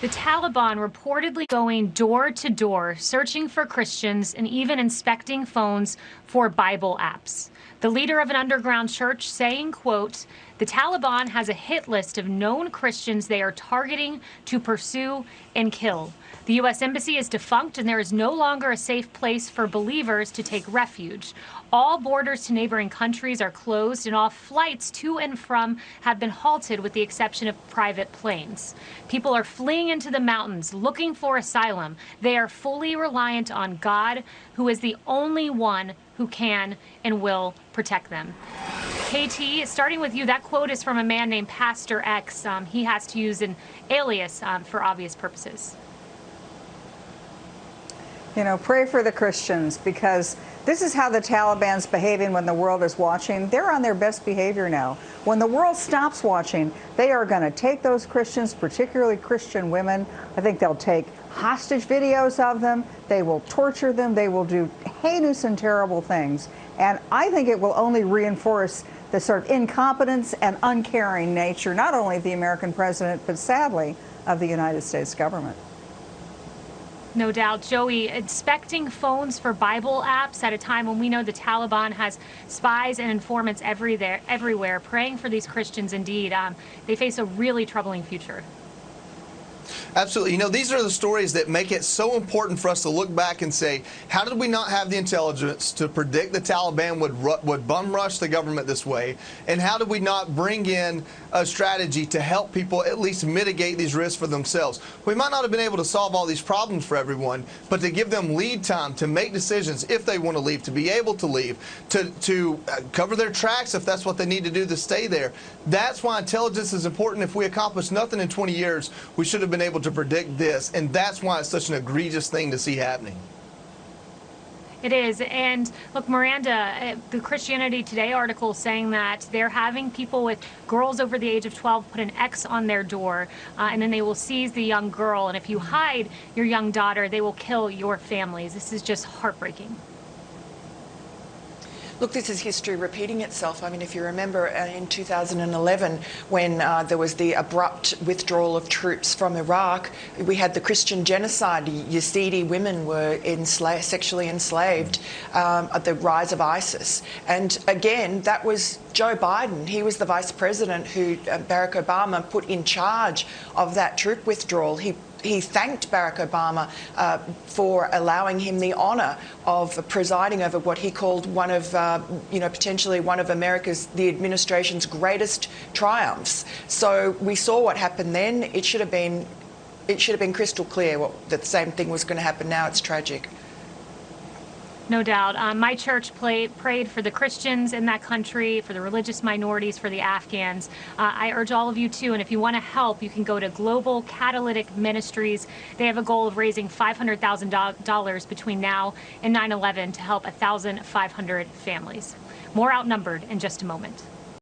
The Taliban reportedly going door to door, searching for Christians and even inspecting phones for Bible apps. The leader of an underground church saying, quote, "The Taliban has a hit list of known Christians they are targeting to pursue and kill. The U.S. Embassy is defunct and there is no longer a safe place for believers to take refuge. All borders to neighboring countries are closed and all flights to and from have been halted with the exception of private planes. People are fleeing into the mountains looking for asylum. They are fully reliant on God, who is the only one who can and will protect them." KT, starting with you, that quote is from a man named Pastor X. He has to use an alias for obvious purposes. You know, pray for the Christians, because this is how the Taliban's behaving when the world is watching. They're on their best behavior now. When the world stops watching, they are going to take those Christians, particularly Christian women. I think they'll take hostage videos of them. They will torture them. They will do heinous and terrible things. And I think it will only reinforce the sort of incompetence and uncaring nature, not only of the American president, but sadly, of the United States government. No doubt. Joey, inspecting phones for Bible apps at a time when we know the Taliban has spies and informants everywhere, praying for these Christians indeed. They face a really troubling future. Absolutely. You know, these are the stories that make it so important for us to look back and say, how did we not have the intelligence to predict the Taliban would bum rush the government this way? And how did we not bring in a strategy to help people at least mitigate these risks for themselves? We might not have been able to solve all these problems for everyone, but to give them lead time to make decisions if they want to leave, to be able to leave, to cover their tracks if that's what they need to do to stay there. That's why intelligence is important. If we accomplish nothing in 20 years, we should have been able to predict this, and that's why it's such an egregious thing to see happening. It is. And look, Miranda, the Christianity Today article saying that they're having people with girls over the age of 12 put an X on their door, and then they will seize the young girl. And if you hide your young daughter, they will kill your families. This is just heartbreaking. Look, this is history repeating itself. I mean, if you remember in 2011, when there was the abrupt withdrawal of troops from Iraq, we had the Christian genocide. Yazidi women were sexually enslaved at the rise of ISIS. And again, that was Joe Biden. He was the vice president who Barack Obama put in charge of that troop withdrawal. He thanked Barack Obama for allowing him the honour of presiding over what he called one of, potentially one of the administration's greatest triumphs. So we saw what happened then. It should have been crystal clear that the same thing was going to happen now. It's tragic. No doubt. My church prayed for the Christians in that country, for the religious minorities, for the Afghans. I urge all of you too, and if you want to help, you can go to Global Catalytic Ministries. They have a goal of raising $500,000 between now and 9/11 to help 1,500 families. More outnumbered in just a moment.